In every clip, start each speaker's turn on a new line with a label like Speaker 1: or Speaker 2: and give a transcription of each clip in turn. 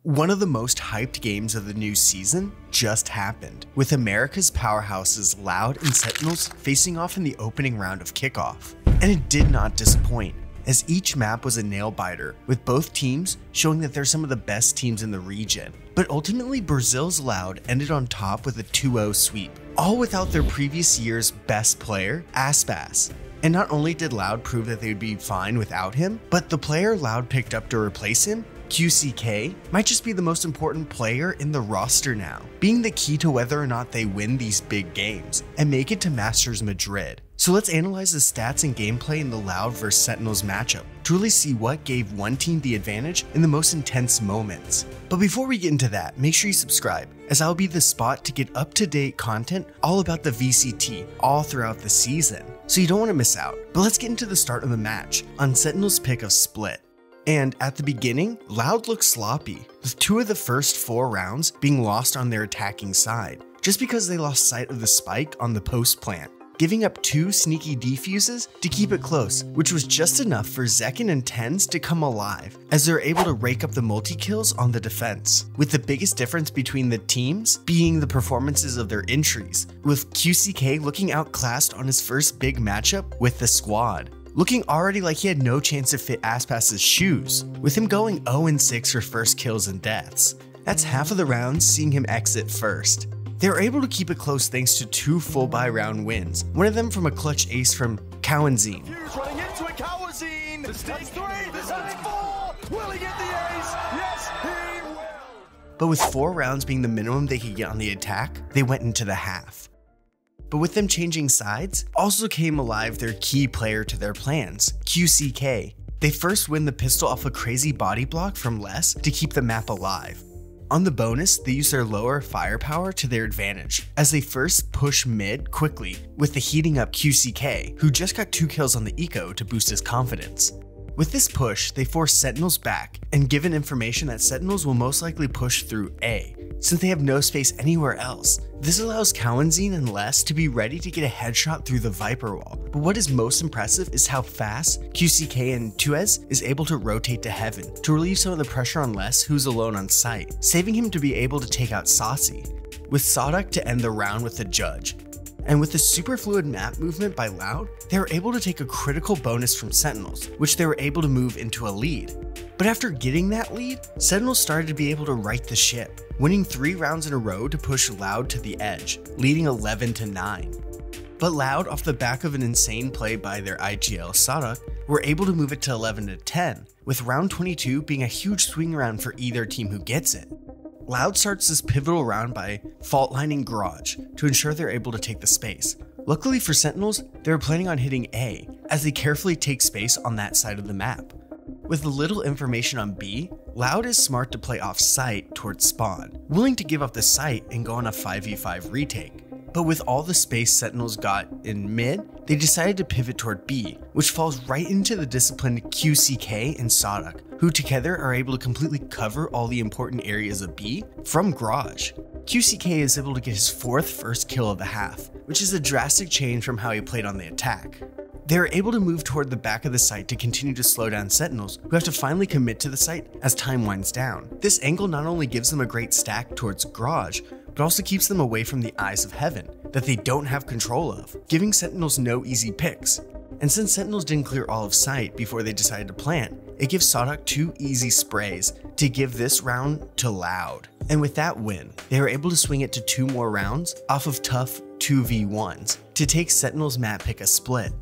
Speaker 1: One of the most hyped games of the new season just happened, with America's powerhouses Loud and Sentinels facing off in the opening round of kickoff. And it did not disappoint, as each map was a nail-biter, with both teams showing that they're some of the best teams in the region. But ultimately, Brazil's Loud ended on top with a 2-0 sweep, all without their previous year's best player, Aspas. And not only did Loud prove that they would be fine without him, but the player Loud picked up to replace him, QCK, might just be the most important player in the roster now, being the key to whether or not they win these big games and make it to Masters Madrid. So let's analyze the stats and gameplay in the Loud vs Sentinels matchup to really see what gave one team the advantage in the most intense moments. But before we get into that, make sure you subscribe, as I'll be the spot to get up-to-date content all about the VCT all throughout the season, so you don't want to miss out. But let's get into the start of the match on Sentinels' pick of Split. And at the beginning, Loud looked sloppy, with 2 of the first 4 rounds being lost on their attacking side, just because they lost sight of the spike on the post plant, giving up 2 sneaky defuses to keep it close, which was just enough for Zekken and Tens to come alive, as they're able to rake up the multi-kills on the defense, with the biggest difference between the teams being the performances of their entries, with QCK looking outclassed on his first big matchup with the squad, looking already like he had no chance to fit Aspas' shoes, with him going 0-6 for first kills and deaths. That's half of the rounds seeing him exit first. They were able to keep it close thanks to 2 full buy round wins, one of them from a clutch ace from Kawenzine.
Speaker 2: Running into it, Kawenzine! That's 3, that's 4! Will he get the ace? Yes, he will!
Speaker 1: But with 4 rounds being the minimum they could get on the attack, they went into the half. But with them changing sides, also came alive their key player to their plans, QCK. They first win the pistol off a crazy body block from Les to keep the map alive. On the bonus, they use their lower firepower to their advantage, as they first push mid quickly with the heating up QCK, who just got 2 kills on the eco to boost his confidence. With this push, they force Sentinels back, and given information that Sentinels will most likely push through A, since they have no space anywhere else. This allows Kawenzine and Les to be ready to get a headshot through the Viper wall. But what is most impressive is how fast QCK and Tuez is able to rotate to heaven to relieve some of the pressure on Les, who's alone on site, saving him to be able to take out Saucy, with Sawduck to end the round with the judge. And with the super fluid map movement by Loud, they were able to take a critical bonus from Sentinels, which they were able to move into a lead. But after getting that lead, Sentinels started to be able to right the ship, winning 3 rounds in a row to push Loud to the edge, leading 11-9. But Loud, off the back of an insane play by their IGL Sawduck, were able to move it to 11-10, with round 22 being a huge swing round for either team who gets it. Loud starts this pivotal round by fault lining Garage to ensure they're able to take the space. Luckily for Sentinels, they were planning on hitting A, as they carefully take space on that side of the map. With little information on B, Loud is smart to play off site towards spawn, willing to give up the site and go on a 5v5 retake. But with all the space Sentinels got in mid, they decided to pivot toward B, which falls right into the disciplined QCK and Sawduck, who together are able to completely cover all the important areas of B from Garage. QCK is able to get his 4th first kill of the half, which is a drastic change from how he played on the attack. They are able to move toward the back of the site to continue to slow down Sentinels, who have to finally commit to the site as time winds down. This angle not only gives them a great stack towards Garage, but also keeps them away from the eyes of Heaven that they don't have control of, giving Sentinels no easy picks. And since Sentinels didn't clear all of sight before they decided to plant, it gives Sawduck 2 easy sprays to give this round to Loud. And with that win, they were able to swing it to 2 more rounds off of tough 2v1s to take Sentinels' map pick a split.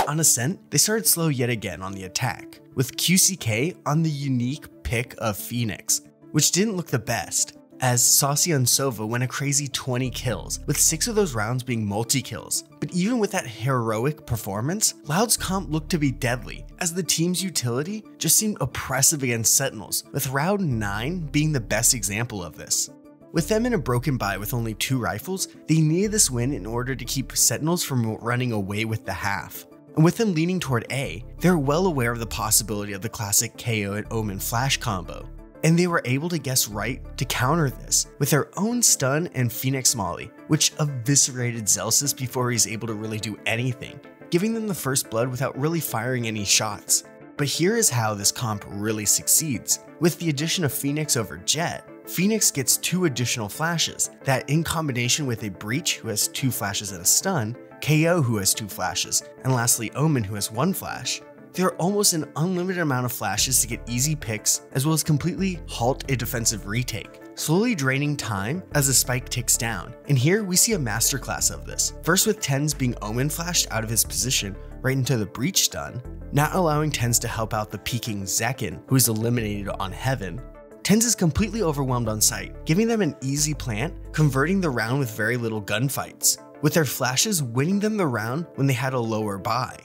Speaker 1: On Ascent, they started slow yet again on the attack, with QCK on the unique pick of Phoenix, which didn't look the best, as Saucy and Sova went a crazy 20 kills, with 6 of those rounds being multi-kills. But even with that heroic performance, Loud's comp looked to be deadly, as the team's utility just seemed oppressive against Sentinels, with round 9 being the best example of this. With them in a broken buy with only 2 rifles, they needed this win in order to keep Sentinels from running away with the half. And with them leaning toward A, they're well aware of the possibility of the classic KO and Omen flash combo, and they were able to guess right to counter this with their own stun and Phoenix Molly, which eviscerated Zelsis before he's able to really do anything, giving them the first blood without really firing any shots. But here is how this comp really succeeds. With the addition of Phoenix over Jett, Phoenix gets 2 additional flashes that, in combination with a Breach who has 2 flashes and a stun, KO who has 2 flashes, and lastly Omen who has 1 flash, there are almost an unlimited amount of flashes to get easy picks as well as completely halt a defensive retake, slowly draining time as the spike ticks down. And here we see a masterclass of this. First with TenZ being Omen flashed out of his position right into the Breach stun, not allowing TenZ to help out the peeking Zekken who is eliminated on Heaven. TenZ is completely overwhelmed on site, giving them an easy plant, converting the round with very little gunfights, with their flashes winning them the round when they had a lower buy.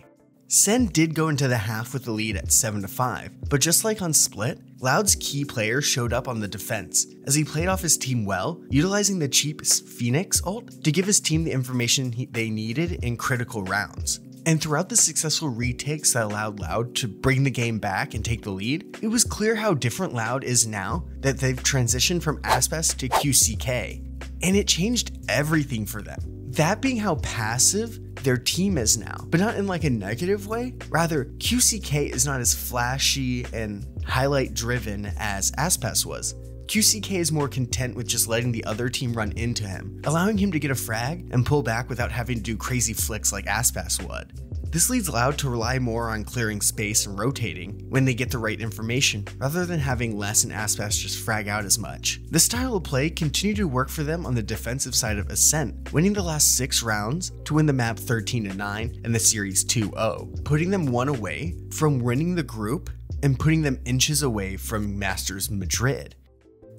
Speaker 1: Sen did go into the half with the lead at 7-5, but just like on Split, Loud's key player showed up on the defense as he played off his team well, utilizing the cheap Phoenix ult to give his team the information they needed in critical rounds. And throughout the successful retakes that allowed Loud to bring the game back and take the lead, it was clear how different Loud is now that they've transitioned from Aspas to QCK, and it changed everything for them. That being how passive their team is now, but not in like a negative way. Rather, QCK is not as flashy and highlight driven as Aspas was. QCK is more content with just letting the other team run into him, allowing him to get a frag and pull back without having to do crazy flicks like Aspas would. This leads Loud to rely more on clearing space and rotating when they get the right information, rather than having Les and Aspas just frag out as much. This style of play continued to work for them on the defensive side of Ascent, winning the last 6 rounds to win the map 13-9 and the series 2-0, putting them 1 away from winning the group and putting them inches away from Masters Madrid.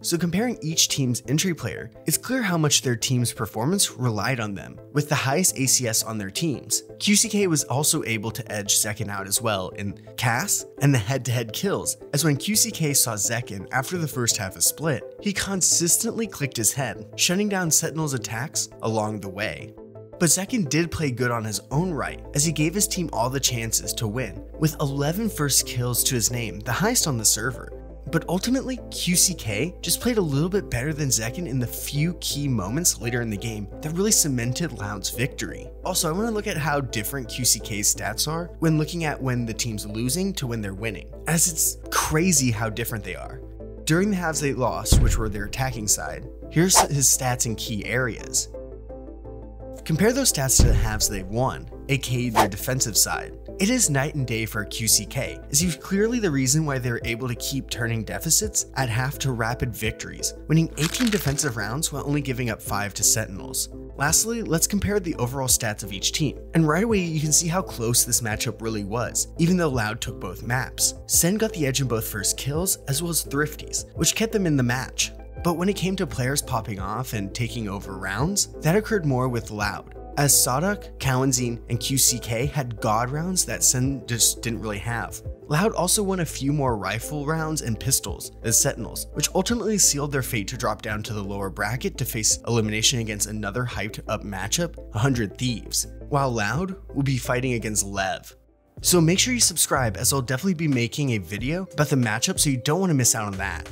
Speaker 1: So comparing each team's entry player, it's clear how much their team's performance relied on them, with the highest ACS on their teams. QCK was also able to edge Zekken out as well in CAS and the head-to-head kills, as when QCK saw Zekken after the first half of Split, he consistently clicked his head, shutting down Sentinel's attacks along the way. But Zekken did play good on his own right, as he gave his team all the chances to win, with 11 first kills to his name, the highest on the server. But ultimately, QCK just played a little bit better than Zekken in the few key moments later in the game that really cemented Loud's victory. Also, I want to look at how different QCK's stats are when looking at when the team's losing to when they're winning, as it's crazy how different they are. During the halves they lost, which were their attacking side, here's his stats in key areas. Compare those stats to the halves they've won, aka their defensive side. It is night and day for QCK, as he's clearly the reason why they're able to keep turning deficits at half to rapid victories, winning 18 defensive rounds while only giving up 5 to Sentinels. Lastly, let's compare the overall stats of each team, and right away you can see how close this matchup really was, even though Loud took both maps. Sen got the edge in both first kills as well as Thrifties, which kept them in the match. But when it came to players popping off and taking over rounds, that occurred more with Loud, as Sadok, Kawanzin, and QCK had god rounds that Sen just didn't really have. Loud also won a few more rifle rounds and pistols as Sentinels, which ultimately sealed their fate to drop down to the lower bracket to face elimination against another hyped up matchup, 100 Thieves, while Loud will be fighting against Lev. So make sure you subscribe, as I'll definitely be making a video about the matchup, so you don't want to miss out on that.